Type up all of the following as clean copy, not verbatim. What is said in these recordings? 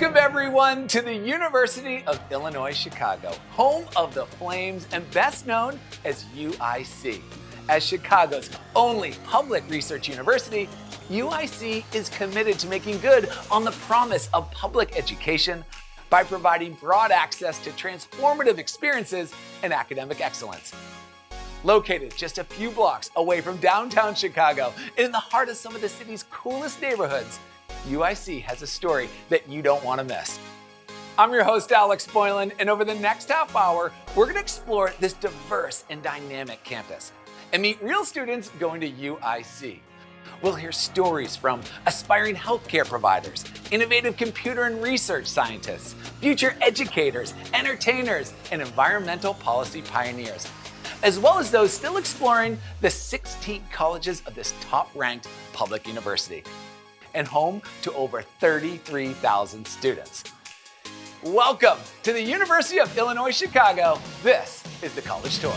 Welcome everyone to the University of Illinois Chicago, home of the Flames and best known as UIC. As Chicago's only public research university, UIC is committed to making good on the promise of public education by providing broad access to transformative experiences and academic excellence. Located just a few blocks away from downtown Chicago and in the heart of some of the city's coolest neighborhoods, UIC has a story that you don't want to miss. I'm your host, Alex Boylan, and over the next half hour, we're going to explore this diverse and dynamic campus and meet real students going to UIC. We'll hear stories from aspiring healthcare providers, innovative computer and research scientists, future educators, entertainers, and environmental policy pioneers, as well as those still exploring the 16 colleges of this top-ranked public university and home to over 33,000 students. Welcome to the University of Illinois Chicago. This is the College Tour.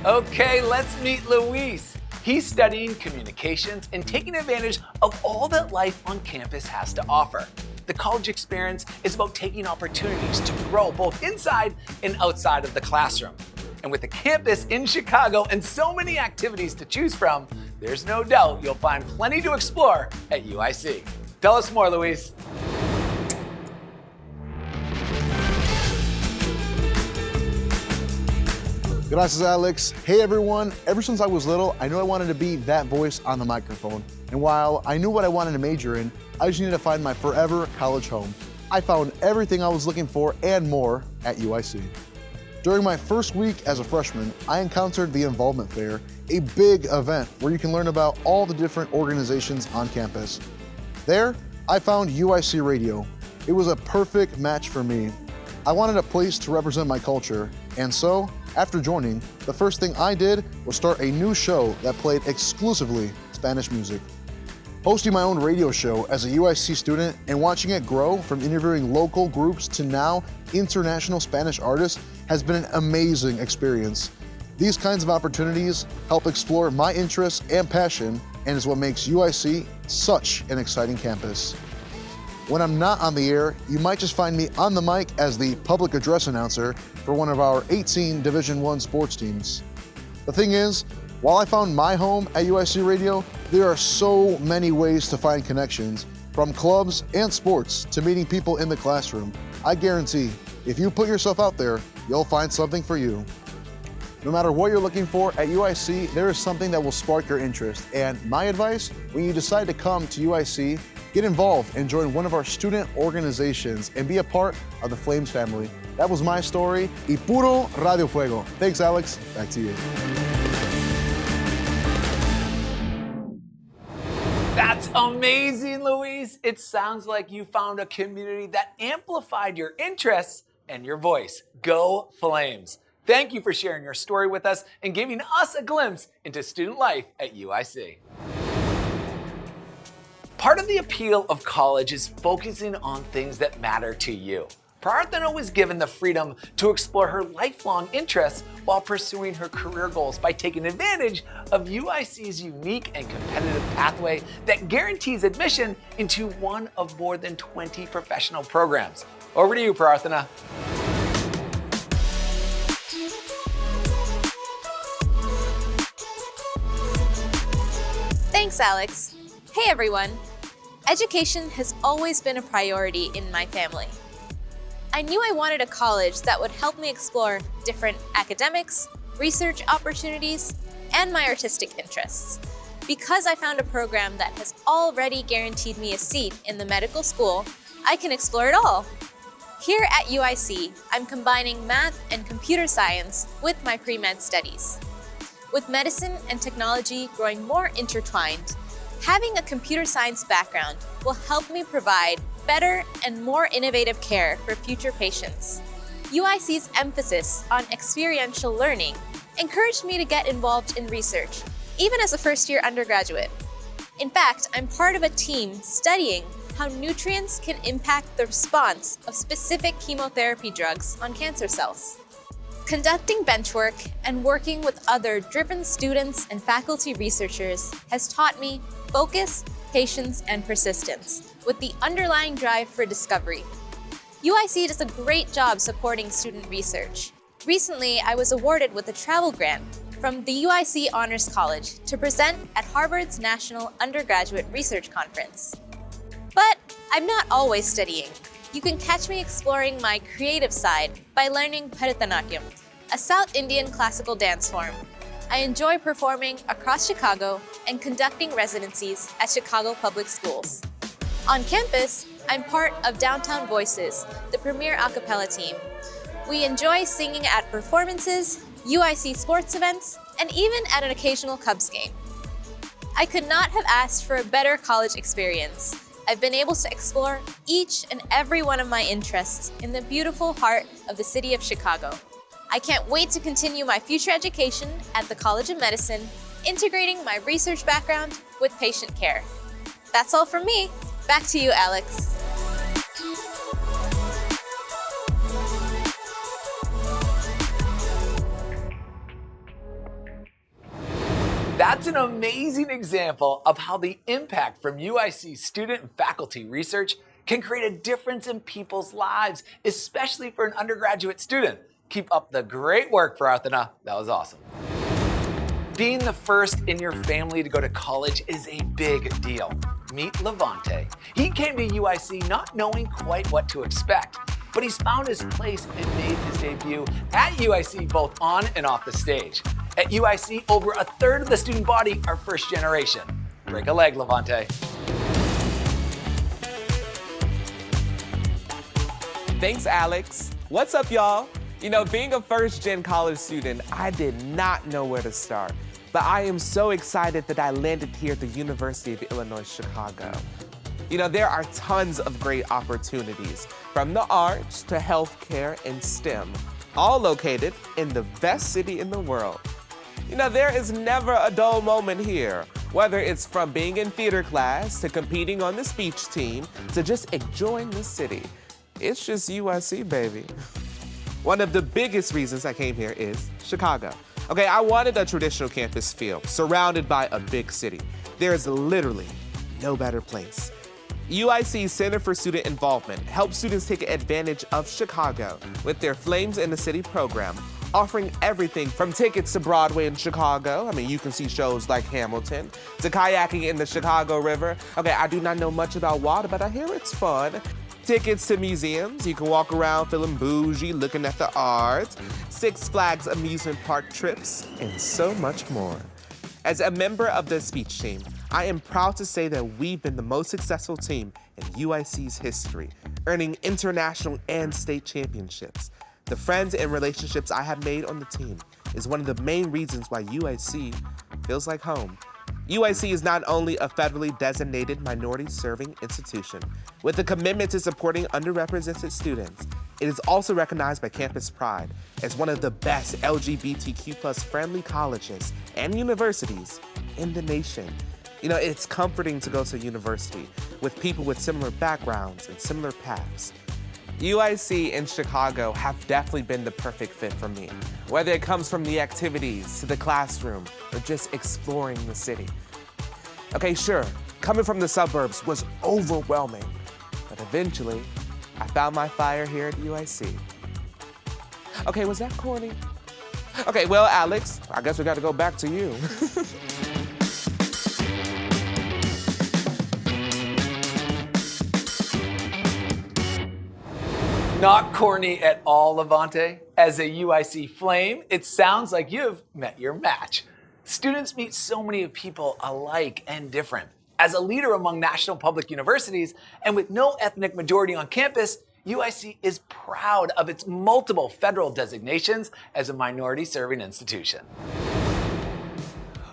Okay, let's meet Luis. He's studying communications and taking advantage of all that life on campus has to offer. The college experience is about taking opportunities to grow both inside and outside of the classroom. And with the campus in Chicago and so many activities to choose from, there's no doubt you'll find plenty to explore at UIC. Tell us more, Luis. Gracias, Alex. Hey everyone, ever since I was little, I knew I wanted to be that voice on the microphone. And while I knew what I wanted to major in, I just needed to find my forever college home. I found everything I was looking for and more at UIC. During my first week as a freshman, I encountered the Involvement Fair, a big event where you can learn about all the different organizations on campus. There, I found UIC Radio. It was a perfect match for me. I wanted a place to represent my culture, and so, after joining, the first thing I did was start a new show that played exclusively Spanish music. Hosting my own radio show as a UIC student and watching it grow from interviewing local groups to now international Spanish artists has been an amazing experience. These kinds of opportunities help explore my interests and passion and is what makes UIC such an exciting campus. When I'm not on the air, you might just find me on the mic as the public address announcer for one of our 18 Division I sports teams. The thing is, while I found my home at UIC Radio, there are so many ways to find connections, from clubs and sports to meeting people in the classroom. I guarantee, if you put yourself out there, you'll find something for you. No matter what you're looking for at UIC, there is something that will spark your interest. And my advice, when you decide to come to UIC, get involved and join one of our student organizations and be a part of the Flames family. That was my story. Y puro Radio Fuego. Thanks, Alex. Back to you. That's amazing, Luis. It sounds like you found a community that amplified your interests and your voice. Go Flames. Thank you for sharing your story with us and giving us a glimpse into student life at UIC. Part of the appeal of college is focusing on things that matter to you. Prarthana was given the freedom to explore her lifelong interests while pursuing her career goals by taking advantage of UIC's unique and competitive pathway that guarantees admission into one of more than 20 professional programs. Over to you, Prarthana. Thanks, Alex. Hey, everyone. Education has always been a priority in my family. I knew I wanted a college that would help me explore different academics, research opportunities, and my artistic interests. Because I found a program that has already guaranteed me a seat in the medical school, I can explore it all. Here at UIC, I'm combining math and computer science with my pre-med studies. With medicine and technology growing more intertwined, having a computer science background will help me provide better and more innovative care for future patients. UIC's emphasis on experiential learning encouraged me to get involved in research, even as a first-year undergraduate. In fact, I'm part of a team studying how nutrients can impact the response of specific chemotherapy drugs on cancer cells. Conducting benchwork and working with other driven students and faculty researchers has taught me focus, patience, and persistence, with the underlying drive for discovery. UIC does a great job supporting student research. Recently, I was awarded with a travel grant from the UIC Honors College to present at Harvard's National Undergraduate Research Conference. But I'm not always studying. You can catch me exploring my creative side by learning Bharatanatyam, a South Indian classical dance form. I enjoy performing across Chicago and conducting residencies at Chicago Public Schools. On campus, I'm part of Downtown Voices, the premier a cappella team. We enjoy singing at performances, UIC sports events, and even at an occasional Cubs game. I could not have asked for a better college experience. I've been able to explore each and every one of my interests in the beautiful heart of the city of Chicago. I can't wait to continue my future education at the College of Medicine, integrating my research background with patient care. That's all from me. Back to you, Alex. That's an amazing example of how the impact from UIC student and faculty research can create a difference in people's lives, especially for an undergraduate student. Keep up the great work, Prarthana. That was awesome. Being the first in your family to go to college is a big deal. Meet Levante. He came to UIC not knowing quite what to expect, but he's found his place and made his debut at UIC both on and off the stage. At UIC, over a third of the student body are first generation. Break a leg, Levante. Thanks, Alex. What's up, y'all? You know, being a first-gen college student, I did not know where to start. But I am so excited that I landed here at the University of Illinois, Chicago. You know, there are tons of great opportunities, from the arts to healthcare and STEM, all located in the best city in the world. You know, there is never a dull moment here, whether it's from being in theater class to competing on the speech team to just enjoying the city. It's just UIC, baby. One of the biggest reasons I came here is Chicago. Okay, I wanted a traditional campus feel, surrounded by a big city. There is literally no better place. UIC's Center for Student Involvement helps students take advantage of Chicago with their Flames in the City program, offering everything from tickets to Broadway in Chicago. I mean, you can see shows like Hamilton, to kayaking in the Chicago River. Okay, I do not know much about water, but I hear it's fun. Tickets to museums, you can walk around feeling bougie, looking at the arts, Six Flags amusement park trips, and so much more. As a member of the speech team, I am proud to say that we've been the most successful team in UIC's history, earning international and state championships. The friends and relationships I have made on the team is one of the main reasons why UIC feels like home. UIC is not only a federally designated minority-serving institution with a commitment to supporting underrepresented students, it is also recognized by Campus Pride as one of the best LGBTQ+ friendly colleges and universities in the nation. You know, it's comforting to go to a university with people with similar backgrounds and similar paths. UIC and Chicago have definitely been the perfect fit for me, whether it comes from the activities to the classroom or just exploring the city. Okay, sure, coming from the suburbs was overwhelming, but eventually I found my fire here at UIC. Okay, was that corny? Okay, well, Alex, I guess we got to go back to you. Not corny at all, Levante. As a UIC Flame, it sounds like you've met your match. Students meet so many people alike and different. As a leader among national public universities and with no ethnic majority on campus, UIC is proud of its multiple federal designations as a minority-serving institution.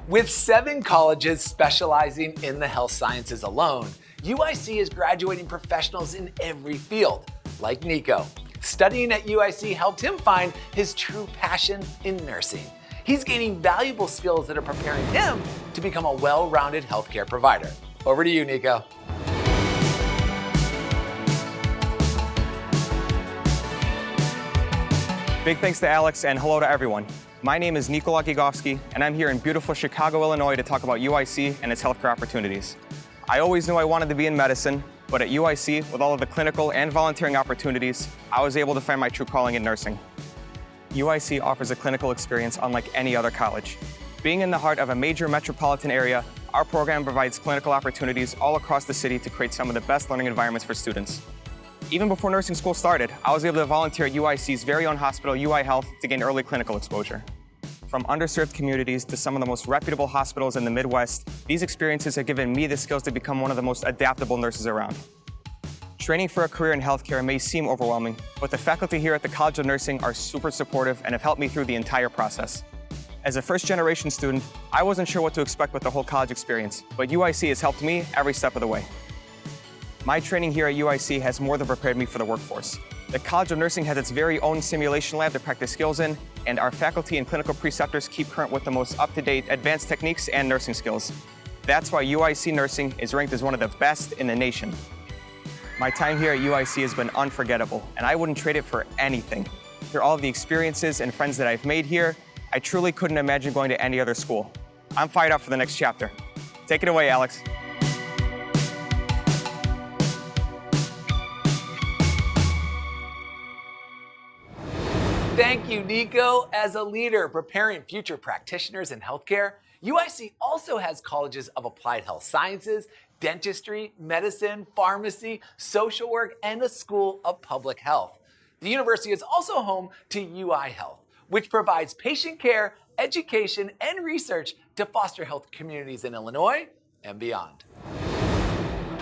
With 7 colleges specializing in the health sciences alone, UIC is graduating professionals in every field. Like Nico. Studying at UIC helped him find his true passion in nursing. He's gaining valuable skills that are preparing him to become a well-rounded healthcare provider. Over to you, Nico. Big thanks to Alex and hello to everyone. My name is Nikola Gigovsky and I'm here in beautiful Chicago, Illinois to talk about UIC and its healthcare opportunities. I always knew I wanted to be in medicine, but at UIC, with all of the clinical and volunteering opportunities, I was able to find my true calling in nursing. UIC offers a clinical experience unlike any other college. Being in the heart of a major metropolitan area, our program provides clinical opportunities all across the city to create some of the best learning environments for students. Even before nursing school started, I was able to volunteer at UIC's very own hospital, UI Health, to gain early clinical exposure. From underserved communities to some of the most reputable hospitals in the Midwest, these experiences have given me the skills to become one of the most adaptable nurses around. Training for a career in healthcare may seem overwhelming, but the faculty here at the College of Nursing are super supportive and have helped me through the entire process. As a first-generation student, I wasn't sure what to expect with the whole college experience, but UIC has helped me every step of the way. My training here at UIC has more than prepared me for the workforce. The College of Nursing has its very own simulation lab to practice skills in, and our faculty and clinical preceptors keep current with the most up-to-date advanced techniques and nursing skills. That's why UIC Nursing is ranked as one of the best in the nation. My time here at UIC has been unforgettable, and I wouldn't trade it for anything. Through all of the experiences and friends that I've made here, I truly couldn't imagine going to any other school. I'm fired up for the next chapter. Take it away, Alex. Thank you, Nico. As a leader preparing future practitioners in healthcare, UIC also has colleges of applied health sciences, dentistry, medicine, pharmacy, social work, and a school of public health. The university is also home to UI Health, which provides patient care, education, and research to foster health communities in Illinois and beyond.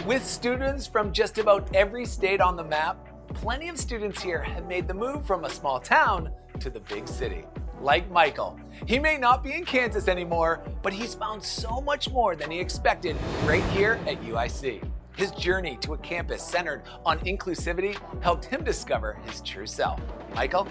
With students from just about every state on the map, plenty of students here have made the move from a small town to the big city. Like Michael. He may not be in Kansas anymore, but he's found so much more than he expected right here at UIC. His journey to a campus centered on inclusivity helped him discover his true self. Michael?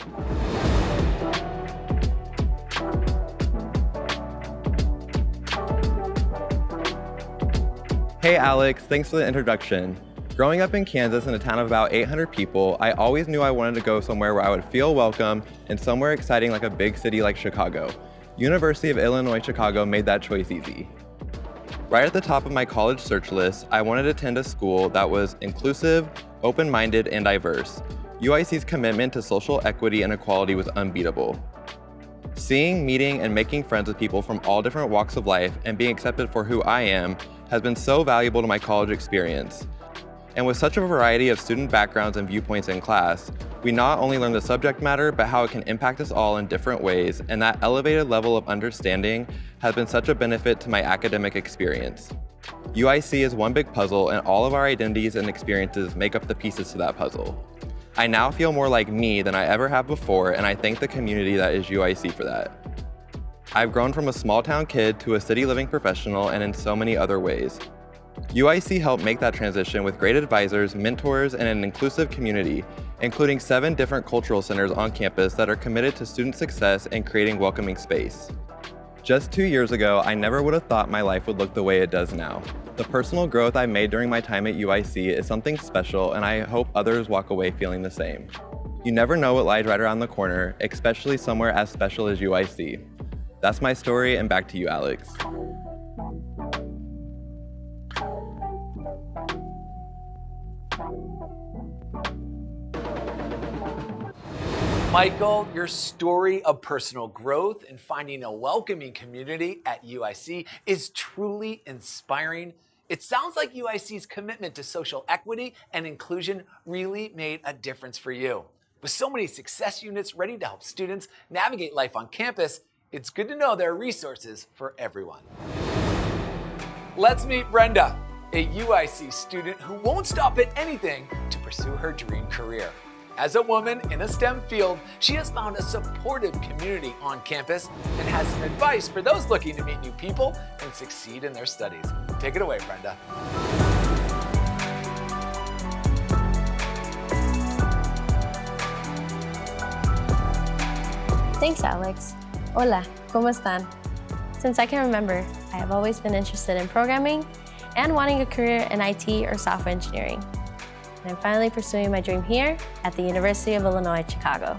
Hey Alex, thanks for the introduction. Growing up in Kansas in a town of about 800 people, I always knew I wanted to go somewhere where I would feel welcome and somewhere exciting like a big city like Chicago. University of Illinois Chicago made that choice easy. Right at the top of my college search list, I wanted to attend a school that was inclusive, open-minded, and diverse. UIC's commitment to social equity and equality was unbeatable. Seeing, meeting, and making friends with people from all different walks of life and being accepted for who I am has been so valuable to my college experience. And with such a variety of student backgrounds and viewpoints in class, we not only learn the subject matter, but how it can impact us all in different ways, and that elevated level of understanding has been such a benefit to my academic experience. UIC is one big puzzle, and all of our identities and experiences make up the pieces to that puzzle. I now feel more like me than I ever have before, and I thank the community that is UIC for that. I've grown from a small town kid to a city living professional and in so many other ways. UIC helped make that transition with great advisors, mentors, and an inclusive community, including 7 different cultural centers on campus that are committed to student success and creating welcoming space. Just 2 years ago, I never would have thought my life would look the way it does now. The personal growth I made during my time at UIC is something special, and I hope others walk away feeling the same. You never know what lies right around the corner, especially somewhere as special as UIC. That's my story, and back to you, Alex. Michael, your story of personal growth and finding a welcoming community at UIC is truly inspiring. It sounds like UIC's commitment to social equity and inclusion really made a difference for you. With so many success units ready to help students navigate life on campus, it's good to know there are resources for everyone. Let's meet Brenda, a UIC student who won't stop at anything to pursue her dream career. As a woman in a STEM field, she has found a supportive community on campus and has some advice for those looking to meet new people and succeed in their studies. Take it away, Brenda. Thanks, Alex. Hola, ¿cómo están? Since I can remember, I have always been interested in programming and wanting a career in IT or software engineering. And I'm finally pursuing my dream here at the University of Illinois, Chicago.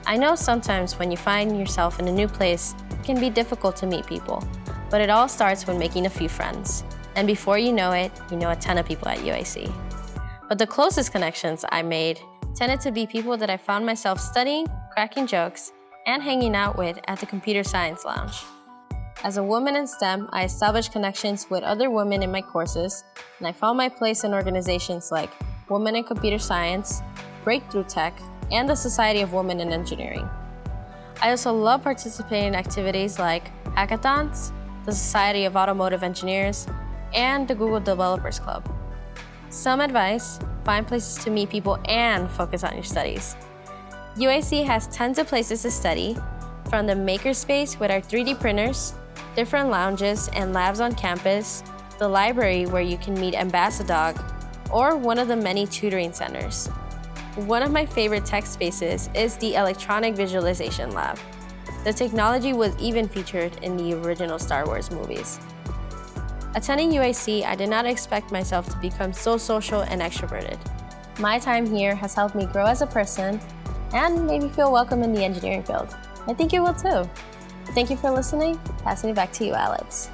I know sometimes when you find yourself in a new place, it can be difficult to meet people, but it all starts when making a few friends. And before you know it, you know a ton of people at UIC. But the closest connections I made tended to be people that I found myself studying, cracking jokes, and hanging out with at the Computer Science Lounge. As a woman in STEM, I established connections with other women in my courses, and I found my place in organizations like Women in Computer Science, Breakthrough Tech, and the Society of Women in Engineering. I also love participating in activities like hackathons, the Society of Automotive Engineers, and the Google Developers Club. Some advice: find places to meet people and focus on your studies. UIC has tons of places to study, from the makerspace with our 3D printers, different lounges and labs on campus, the library where you can meet Ambassadog, or one of the many tutoring centers. One of my favorite tech spaces is the Electronic Visualization Lab. The technology was even featured in the original Star Wars movies. Attending UIC, I did not expect myself to become so social and extroverted. My time here has helped me grow as a person and made me feel welcome in the engineering field. I think you will too. Thank you for listening. Passing it back to you, Alex.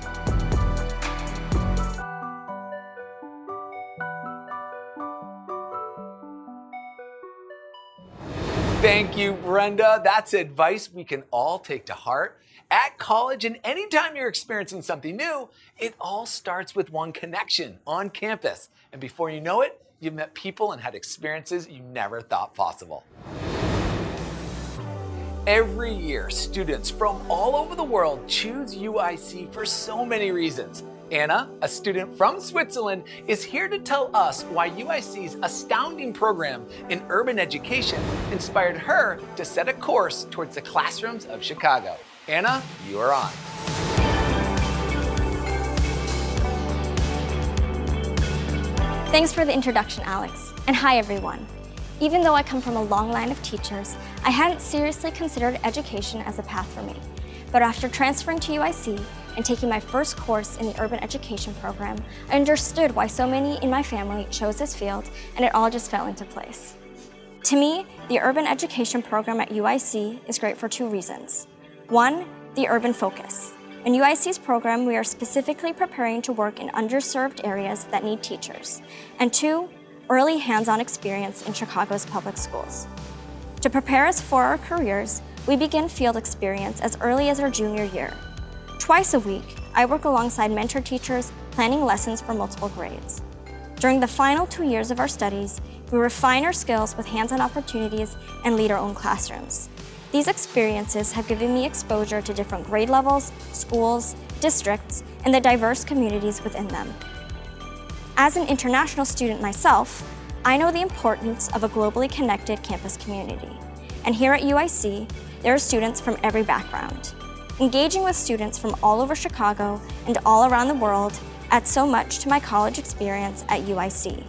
Thank you, Brenda. That's advice we can all take to heart. At college and anytime you're experiencing something new, it all starts with one connection on campus. And before you know it, you've met people and had experiences you never thought possible. Every year, students from all over the world choose UIC for so many reasons. Anna, a student from Switzerland, is here to tell us why UIC's astounding program in urban education inspired her to set a course towards the classrooms of Chicago. Anna, you are on. Thanks for the introduction, Alex. And hi, everyone. Even though I come from a long line of teachers, I hadn't seriously considered education as a path for me. But after transferring to UIC and taking my first course in the urban education program, I understood why so many in my family chose this field, and it all just fell into place. To me, the urban education program at UIC is great for two reasons. One, the urban focus. In UIC's program, we are specifically preparing to work in underserved areas that need teachers. And two, early hands-on experience in Chicago's public schools. To prepare us for our careers, we begin field experience as early as our junior year. Twice a week, I work alongside mentor teachers planning lessons for multiple grades. During the final 2 years of our studies, we refine our skills with hands-on opportunities and lead our own classrooms. These experiences have given me exposure to different grade levels, schools, districts, and the diverse communities within them. As an international student myself, I know the importance of a globally connected campus community. And here at UIC, there are students from every background. Engaging with students from all over Chicago and all around the world adds so much to my college experience at UIC.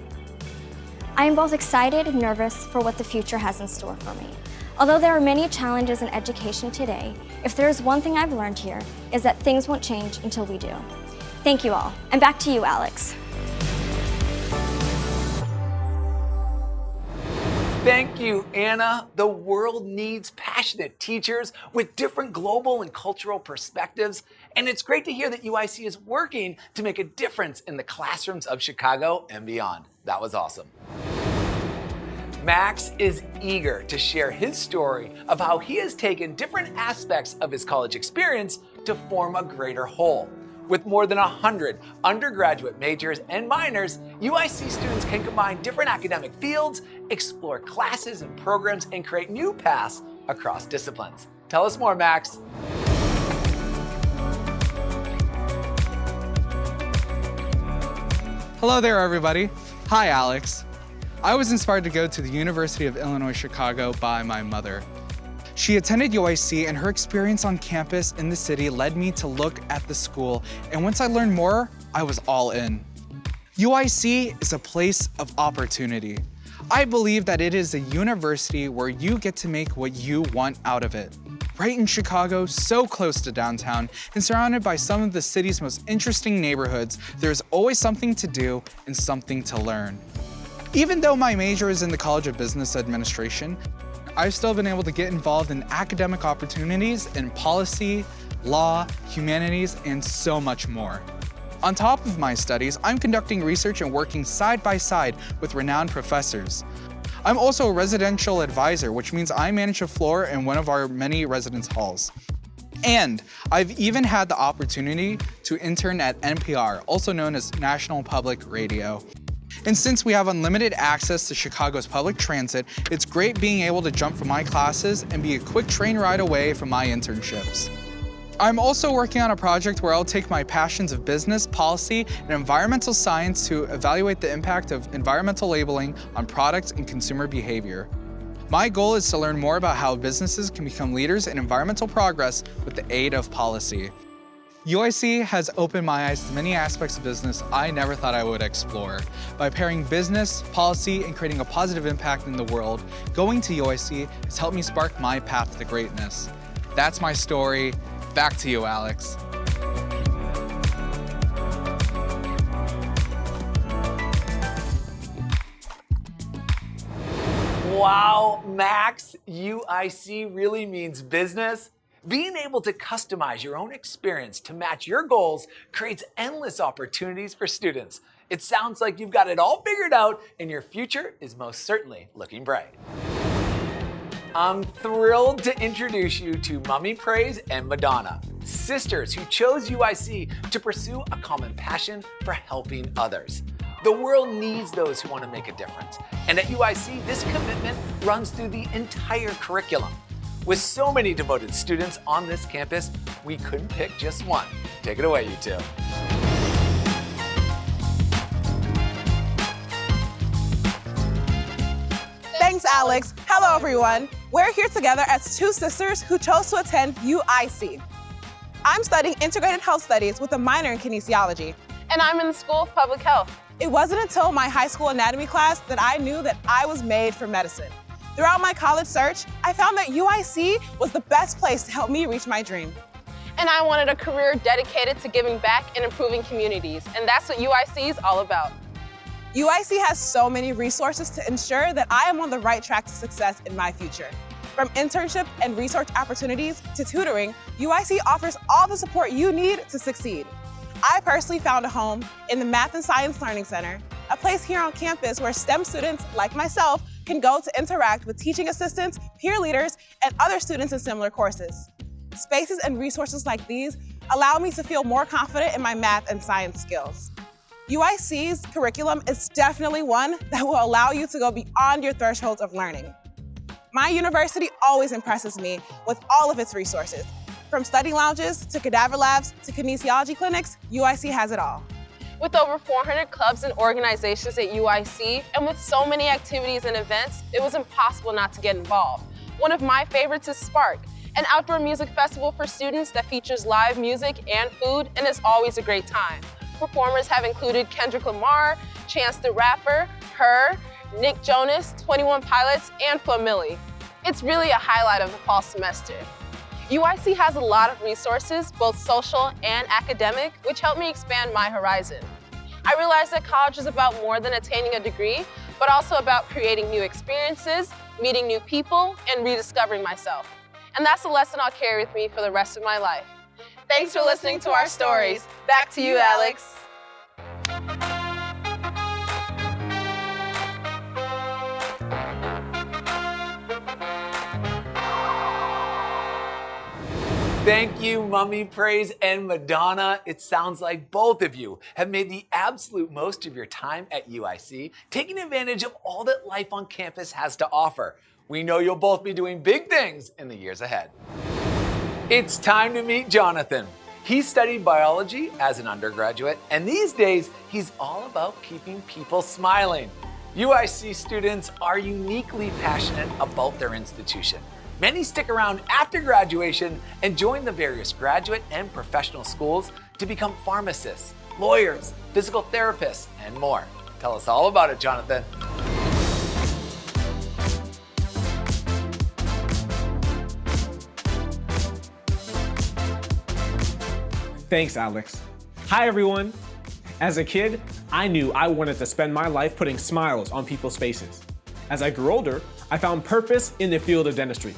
I am both excited and nervous for what the future has in store for me. Although there are many challenges in education today, if there is one thing I've learned here, is that things won't change until we do. Thank you all, and back to you, Alex. Thank you, Anna. The world needs passionate teachers with different global and cultural perspectives, and it's great to hear that UIC is working to make a difference in the classrooms of Chicago and beyond. That was awesome. Max is eager to share his story of how he has taken different aspects of his college experience to form a greater whole. With more than 100 undergraduate majors and minors, UIC students can combine different academic fields, explore classes and programs, and create new paths across disciplines. Tell us more, Max. Hello there, everybody. Hi, Alex. I was inspired to go to the University of Illinois Chicago by my mother. She attended UIC, and her experience on campus in the city led me to look at the school, and once I learned more, I was all in. UIC is a place of opportunity. I believe that it is a university where you get to make what you want out of it. Right in Chicago, so close to downtown, and surrounded by some of the city's most interesting neighborhoods, there's always something to do and something to learn. Even though my major is in the College of Business Administration, I've still been able to get involved in academic opportunities in policy, law, humanities, and so much more. On top of my studies, I'm conducting research and working side by side with renowned professors. I'm also a residential advisor, which means I manage a floor in one of our many residence halls. And I've even had the opportunity to intern at NPR, also known as National Public Radio. And since we have unlimited access to Chicago's public transit, it's great being able to jump from my classes and be a quick train ride away from my internships. I'm also working on a project where I'll take my passions of business, policy, and environmental science to evaluate the impact of environmental labeling on products and consumer behavior. My goal is to learn more about how businesses can become leaders in environmental progress with the aid of policy. UIC has opened my eyes to many aspects of business I never thought I would explore. By pairing business, policy, and creating a positive impact in the world, going to UIC has helped me spark my path to greatness. That's my story. Back to you, Alex. Wow, Max, UIC really means business. Being able to customize your own experience to match your goals creates endless opportunities for students. It sounds like you've got it all figured out and your future is most certainly looking bright. I'm thrilled to introduce you to Mummy Praise and Madonna, sisters who chose UIC to pursue a common passion for helping others. The world needs those who want to make a difference. And at UIC, this commitment runs through the entire curriculum. With so many devoted students on this campus, we couldn't pick just one. Take it away, you two. Thanks, Alex. Hello, everyone. We're here together as two sisters who chose to attend UIC. I'm studying integrated health studies with a minor in kinesiology. And I'm in the School of Public Health. It wasn't until my high school anatomy class that I knew that I was made for medicine. Throughout my college search, I found that UIC was the best place to help me reach my dream. And I wanted a career dedicated to giving back and improving communities, and that's what UIC is all about. UIC has so many resources to ensure that I am on the right track to success in my future. From internship and research opportunities to tutoring, UIC offers all the support you need to succeed. I personally found a home in the Math and Science Learning Center, a place here on campus where STEM students like myself can go to interact with teaching assistants, peer leaders, and other students in similar courses. Spaces and resources like these allow me to feel more confident in my math and science skills. UIC's curriculum is definitely one that will allow you to go beyond your thresholds of learning. My university always impresses me with all of its resources. From study lounges to cadaver labs to kinesiology clinics, UIC has it all. With over 400 clubs and organizations at UIC, and with so many activities and events, it was impossible not to get involved. One of my favorites is Spark, an outdoor music festival for students that features live music and food, and is always a great time. Performers have included Kendrick Lamar, Chance the Rapper, Her, Nick Jonas, 21 Pilots, and Flo Milli. It's really a highlight of the fall semester. UIC has a lot of resources, both social and academic, which helped me expand my horizon. I realized that college is about more than attaining a degree, but also about creating new experiences, meeting new people, and rediscovering myself. And that's a lesson I'll carry with me for the rest of my life. Thanks for listening to our stories. Back to you, Alex. Thank you, Mummy Praise and Madonna. It sounds like both of you have made the absolute most of your time at UIC, taking advantage of all that life on campus has to offer. We know you'll both be doing big things in the years ahead. It's time to meet Jonathan. He studied biology as an undergraduate, and these days, he's all about keeping people smiling. UIC students are uniquely passionate about their institution. Many stick around after graduation and join the various graduate and professional schools to become pharmacists, lawyers, physical therapists, and more. Tell us all about it, Jonathan. Thanks, Alex. Hi, everyone. As a kid, I knew I wanted to spend my life putting smiles on people's faces. As I grew older, I found purpose in the field of dentistry.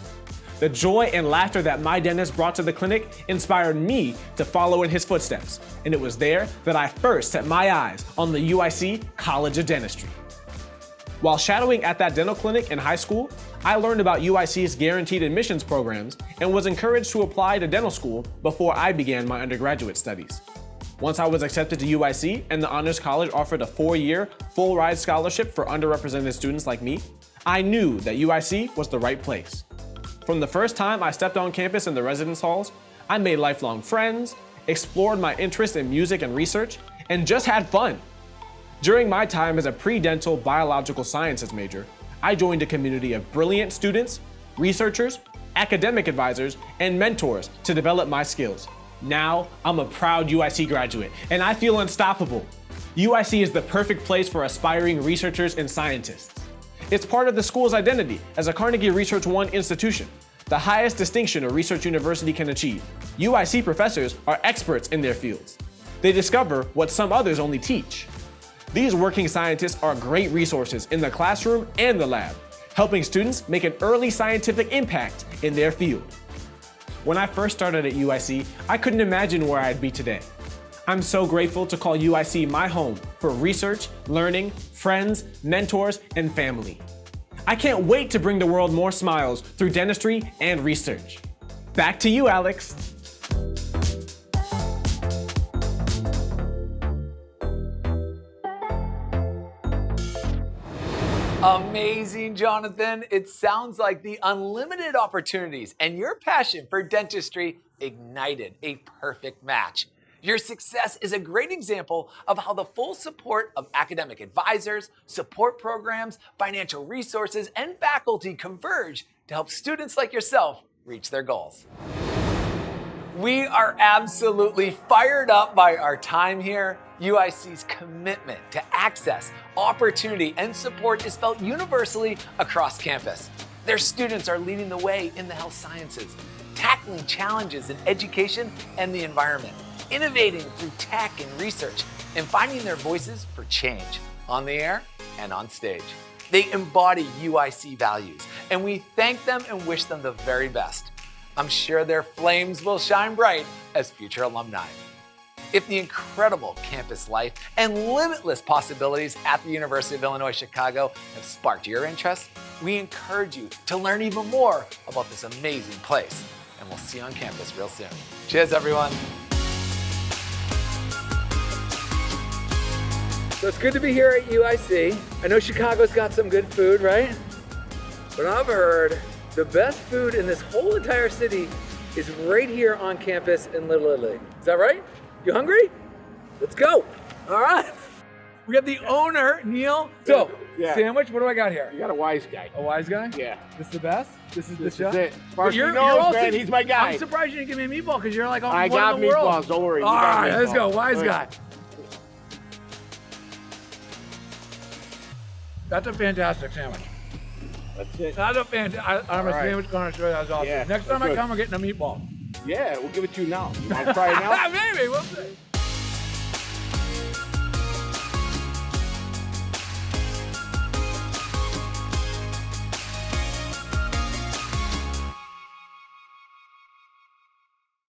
The joy and laughter that my dentist brought to the clinic inspired me to follow in his footsteps, and it was there that I first set my eyes on the UIC College of Dentistry. While shadowing at that dental clinic in high school, I learned about UIC's guaranteed admissions programs and was encouraged to apply to dental school before I began my undergraduate studies. Once I was accepted to UIC and the Honors College offered a 4-year full-ride scholarship for underrepresented students like me, I knew that UIC was the right place. From the first time I stepped on campus in the residence halls, I made lifelong friends, explored my interest in music and research, and just had fun. During my time as a pre-dental biological sciences major, I joined a community of brilliant students, researchers, academic advisors, and mentors to develop my skills. Now, I'm a proud UIC graduate, and I feel unstoppable. UIC is the perfect place for aspiring researchers and scientists. It's part of the school's identity as a Carnegie Research One institution, the highest distinction a research university can achieve. UIC professors are experts in their fields. They discover what some others only teach. These working scientists are great resources in the classroom and the lab, helping students make an early scientific impact in their field. When I first started at UIC, I couldn't imagine where I'd be today. I'm so grateful to call UIC my home for research, learning, friends, mentors, and family. I can't wait to bring the world more smiles through dentistry and research. Back to you, Alex. Amazing, Jonathan. It sounds like the unlimited opportunities and your passion for dentistry ignited a perfect match. Your success is a great example of how the full support of academic advisors, support programs, financial resources, and faculty converge to help students like yourself reach their goals. We are absolutely fired up by our time here. UIC's commitment to access, opportunity, and support is felt universally across campus. Their students are leading the way in the health sciences, tackling challenges in education and the environment, innovating through tech and research, and finding their voices for change on the air and on stage. They embody UIC values, and we thank them and wish them the very best. I'm sure their flames will shine bright as future alumni. If the incredible campus life and limitless possibilities at the University of Illinois Chicago have sparked your interest, we encourage you to learn even more about this amazing place. And we'll see you on campus real soon. Cheers, everyone. So it's good to be here at UIC. I know Chicago's got some good food, right? But I've heard the best food in this whole entire city is right here on campus in Little Italy. Is that right? You hungry? Let's go. All right. We got the owner, Neil. So, sandwich, what do I got here? You got a wise guy. A wise guy? Yeah. This is the best? This is the chef? It. As far as he knows, man, he's my guy. I'm surprised you didn't give me a meatball because you're like, I got meatballs, don't worry. All right, let's go, wise guy. That's a fantastic sandwich. That's it. That's a fantastic. I'm a sandwich connoisseur. That's awesome. Yeah, Next time I come, we're getting a meatball. Yeah, we'll give it to you now. You want to try it now? Maybe, we'll see.